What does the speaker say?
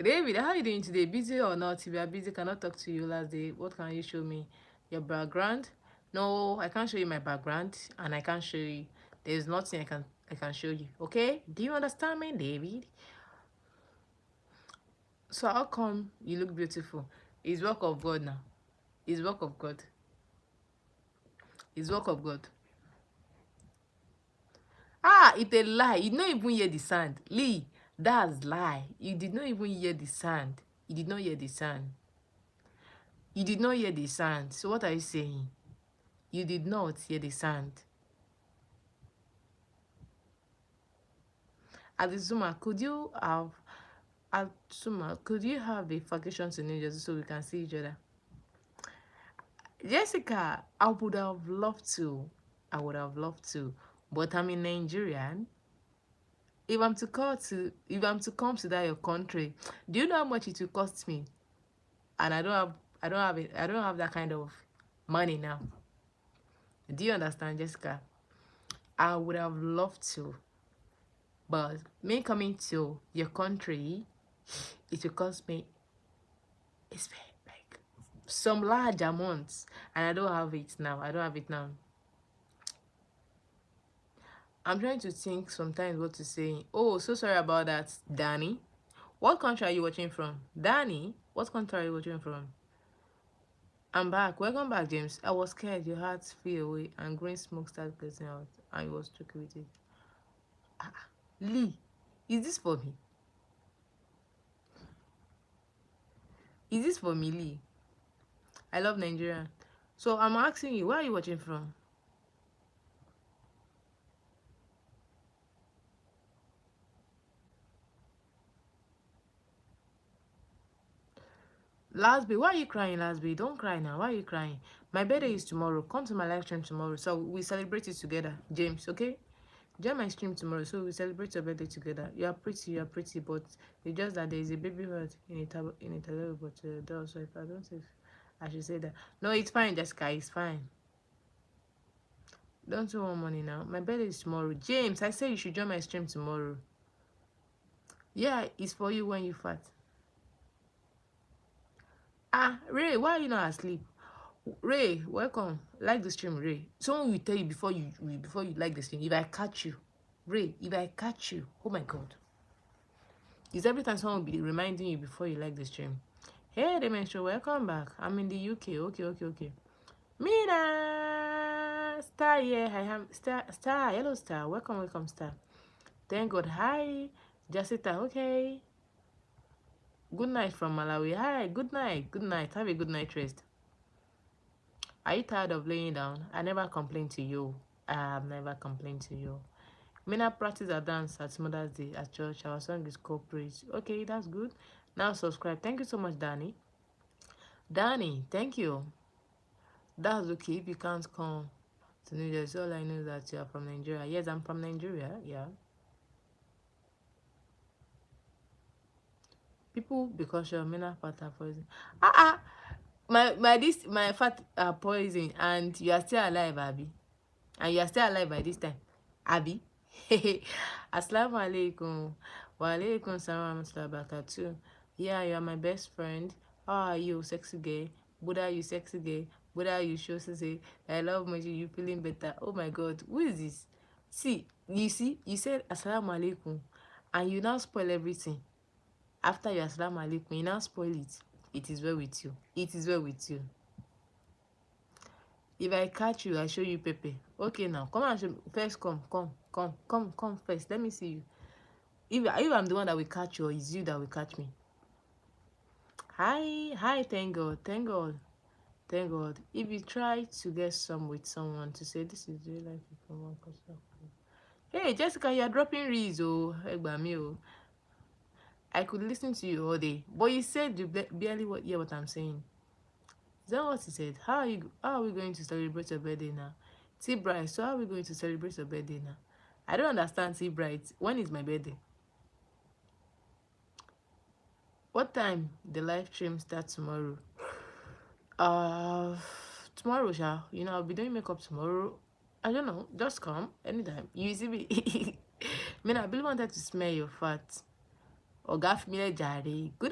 David, how are you doing today? Busy or not? If you are busy, cannot talk to you last day. What can you show me? Your background? No, I can't show you my background, and I can't show you. There's nothing I can show you. Okay? Do you understand me, David? So how come you look beautiful? It's work of God now. It's work of God. It's work of God. Ah, it's a lie. You did not even hear the sound. Lee, that's lie. You did not even hear the sound. You did not hear the sound. You did not hear the sound. So what are you saying? You did not hear the sound. Azuma, could you have a vacation to New Jersey so we can see each other? Jessica, I would have loved to. I would have loved to. But I'm in Nigeria. If I'm to come to that your country, do you know how much it will cost me? And I don't have that kind of money now. Do you understand, Jessica? I would have loved to, but me coming to your country, it will cost me, it's like some large amounts, and I don't have it now. I'm trying to think sometimes what to say. Oh, so sorry about that, Danny. What country are you watching from? Danny, what country are you watching from? I'm back. Welcome back, James. I was scared your heart flew away and green smoke started blazing out. I was tricky with it. Lee, is this for me? Is this for me, Lee? I love Nigeria. So I'm asking you, where are you watching from? Lasby, why are you crying, Lasby? Don't cry now. Why are you crying? My birthday is tomorrow. Come to my live stream tomorrow. So we celebrate it together. James, okay? Join my stream tomorrow. So we celebrate your birthday together. You are pretty, but it's just that there is a baby hurt in a table, but so if I don't say if I should say that. No, it's fine, Jessica. It's fine. Don't want money now. My birthday is tomorrow. James, I said you should join my stream tomorrow. Yeah, it's for you when you fat. Ah, Ray, why are you not asleep? Ray, welcome. Like the stream, Ray. Someone will tell you before you like the stream. If I catch you, Ray, if I catch you, oh my God. It's every time someone will be reminding you before you like the stream. Hey, Demetrio, welcome back. I'm in the UK. Okay. Minah, Star, yeah, I am Star. Hello, Star. Welcome, Star. Thank God. Hi, Jacita. Okay. Good night from Malawi. Hi, good night. Have a good night rest. Are you tired of laying down? I never complained to you. I have never complained to you. Minna practice a dance at Mother's Day at church. Our song is corporate. Okay, that's good. Now subscribe. Thank you so much, Danny. Danny, thank you. That's okay if you can't come to New Jersey. All I know is that you are from Nigeria. Yes, I'm from Nigeria. Yeah. People because your Minna fat are poison. My fat are poison, and you are still alive, Abby. And you are still alive by this time, Abby. Assalamu alaikum. Wa alaikum salam wa barakatuh. Yeah, you are my best friend. How are you, sexy gay? Buddha, you sexy gay. Buddha, you show say I love Moji, you feeling better. Oh my God, who is this? See, you said assalamu alaikum, and you now spoil everything. After your assalamu alaikum, you now spoil it. It is well with you. It is well with you. If I catch you, I show you Pepe. Okay, now come and show me. First, come first. Let me see you. If I'm the one that will catch you, or is you that will catch me? Hi. Thank God. If you try to get some with someone to say this is real life from one person. Hey, Jessica, you're dropping reels. Oh, I could listen to you all day, but you said you barely hear what I'm saying. Is that what he said? How are we going to celebrate your birthday now? T-Bright, so how are we going to celebrate your birthday now? I don't understand, T-Bright. When is my birthday? What time the live stream starts tomorrow? Tomorrow, I'll be doing makeup tomorrow. I don't know. Just come anytime. You see me. I really wanted to smell your fat. Or gaff me, Good